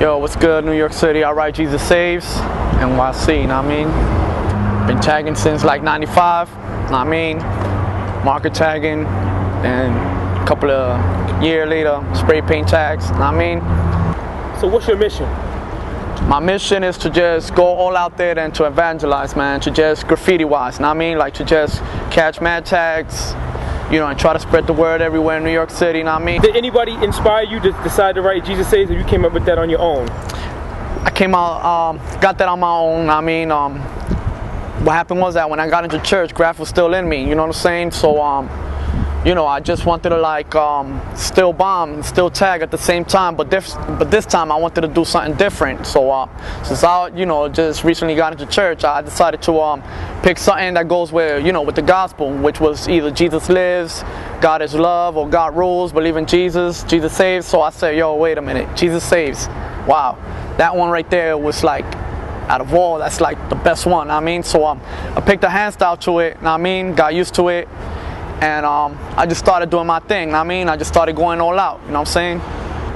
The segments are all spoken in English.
Yo, what's good, New York City? Alright, Jesus Saves, NYC, know what I mean? Been tagging since like 95, know what I mean? Marker tagging, and a couple of years later, spray paint tags, know what I mean? So what's your mission? My mission is to just go all out there and to evangelize, man, to just graffiti-wise, know what I mean? Like to just catch mad tags, you know, and try to spread the word everywhere in New York City, know what I mean? Did anybody inspire you to decide to write Jesus Saves, or you came up with that on your own? I came out, got that on my own, know what I mean? What happened was that when I got into church, graph was still in me, you know what I'm saying? So, you know, I just wanted to like still bomb and still tag at the same time, but this time I wanted to do something different. So since I, you know, just recently got into church, I decided to pick something that goes with, you know, with the gospel, which was either Jesus lives, God is love, or God rules, believe in Jesus, Jesus saves. So I said, yo, wait a minute, Jesus saves. Wow, that one right there was like, out of all, that's like the best one, I mean? So I picked a hand style to it, I mean, got used to it. And I just started doing my thing, I mean, I just started going all out, you know what I'm saying?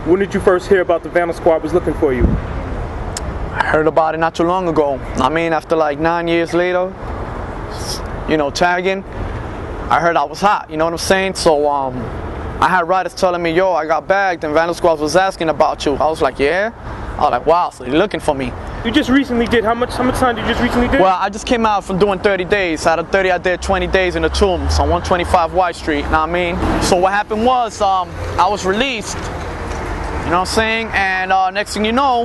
When did you first hear about the Vandal Squad was looking for you? I heard about it not too long ago. I mean, after like 9 years later, you know, tagging, I heard I was hot, you know what I'm saying? So I had writers telling me, yo, I got bagged and Vandal Squad was asking about you. I was like, yeah? I was like, wow, so they're looking for me. You just recently did, how much time did you just recently do? Well, I just came out from doing 30 days. Out of 30, I did 20 days in the Tombs on 125 White Street, you know what I mean? So what happened was, I was released, you know what I'm saying? And next thing you know,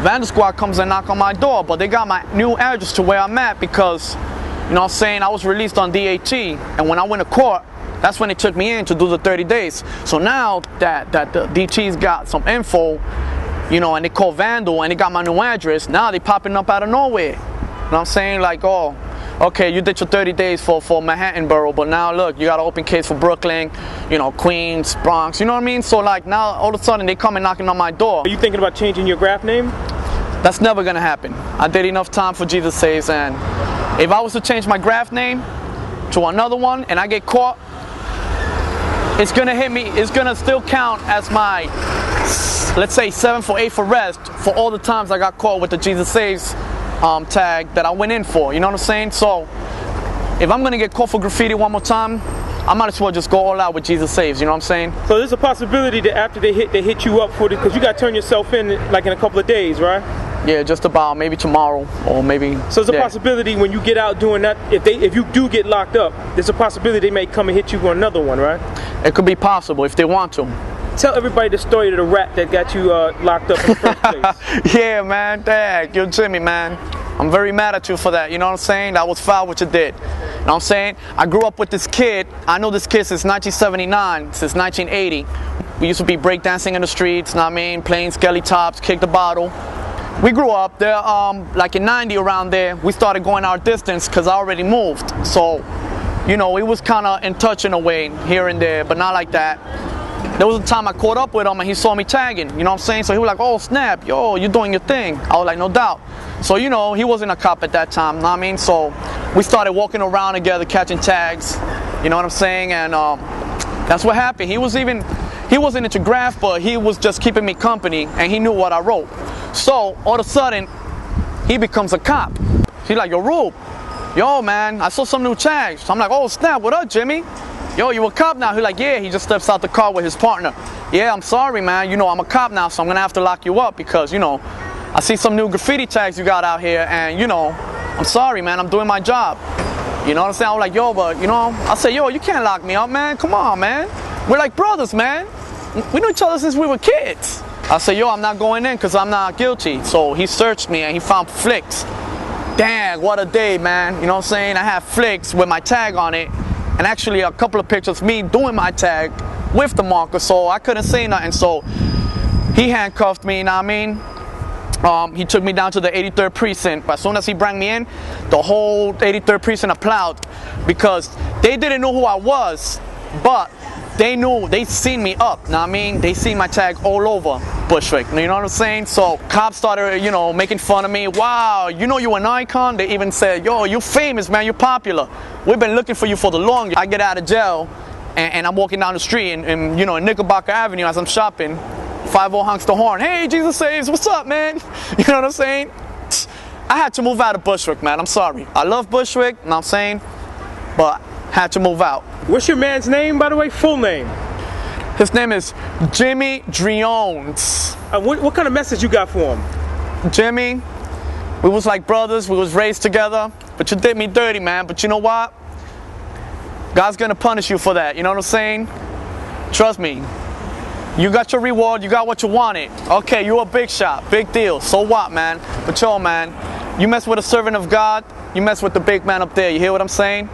Vandal Squad comes and knock on my door, but they got my new address to where I'm at because, you know what I'm saying, I was released on DAT, and when I went to court, that's when they took me in to do the 30 days. So now that the DT's got some info, you know, and they call Vandal and they got my new address, now they popping up out of nowhere. You know what I'm saying? Like, oh, okay, you did your 30 days for Manhattan borough, but now look, you got an open case for Brooklyn, you know, Queens, Bronx, you know what I mean? So like now all of a sudden they come and knocking on my door. Are you thinking about changing your graph name? That's never gonna happen. I did enough time for Jesus Saves, and if I was to change my graph name to another one and I get caught, it's gonna hit me, it's gonna still count as my, let's say 7 for 8 for rest for all the times I got caught with the Jesus Saves tag that I went in for, you know what I'm saying? So if I'm gonna get caught for graffiti one more time, I might as well just go all out with Jesus Saves, you know what I'm saying? So there's a possibility that after they hit you up for it, because you got to turn yourself in like in a couple of days, right? Yeah, just about, maybe tomorrow or maybe. So there's a possibility when you get out doing that, if you do get locked up, there's a possibility they may come and hit you for another one, right? It could be possible if they want to. Tell everybody the story of the rat that got you locked up in the first place. Yeah, man, dang, you're Jimmy, man. I'm very mad at you for that, you know what I'm saying? That was foul what you did. You know what I'm saying? I grew up with this kid. I know this kid since 1979, since 1980. We used to be breakdancing in the streets, know what I mean? Playing skelly tops, kick the bottle. We grew up there, like in 90 around there, we started going our distance because I already moved. So, you know, it was kind of in touch in a way, here and there, but not like that. There was a time I caught up with him and he saw me tagging, you know what I'm saying? So he was like, oh snap, yo, you're doing your thing. I was like, no doubt. So, you know, he wasn't a cop at that time, know what I mean? So we started walking around together, catching tags, you know what I'm saying? And that's what happened. He wasn't into graph, but he was just keeping me company and he knew what I wrote. So all of a sudden, he becomes a cop. He's like, yo, Rube, yo, man, I saw some new tags. So I'm like, oh snap, what up, Jimmy? Yo, you a cop now? He's like, yeah. He just steps out the car with his partner. Yeah, I'm sorry, man. You know, I'm a cop now, so I'm gonna have to lock you up because, you know, I see some new graffiti tags you got out here, and, you know, I'm sorry, man. I'm doing my job. You know what I'm saying? I was like, yo, but, you know, I said, yo, you can't lock me up, man. Come on, man. We're like brothers, man. We knew each other since we were kids. I said, yo, I'm not going in because I'm not guilty. So he searched me and he found flicks. Dang, what a day, man. You know what I'm saying? I have flicks with my tag on it. And actually a couple of pictures of me doing my tag with the marker, so I couldn't say nothing. So he handcuffed me, you know what I mean? He took me down to the 83rd precinct. As soon as he brought me in, the whole 83rd precinct applauded because they didn't know who I was, but they knew, they seen me up, you know what I mean? They seen my tag all over Bushwick, you know what I'm saying? So cops started, you know, making fun of me. Wow, you know, you an icon? They even said, yo, you famous, man, you're popular. We've been looking for you for the longest. I get out of jail and I'm walking down the street and you know, in Knickerbocker Avenue as I'm shopping. 5-0 honks the horn. Hey, Jesus saves. What's up, man? You know what I'm saying? I had to move out of Bushwick, man. I'm sorry. I love Bushwick, you know what I'm saying? But had to move out. What's your man's name, by the way? Full name? His name is Jimmy Driones. What kind of message you got for him? Jimmy, we was like brothers. We was raised together. But you did me dirty, man. But you know what? God's gonna punish you for that. You know what I'm saying? Trust me. You got your reward. You got what you wanted. Okay, you a big shot. Big deal. So what, man? But yo, man, you mess with a servant of God, you mess with the big man up there. You hear what I'm saying?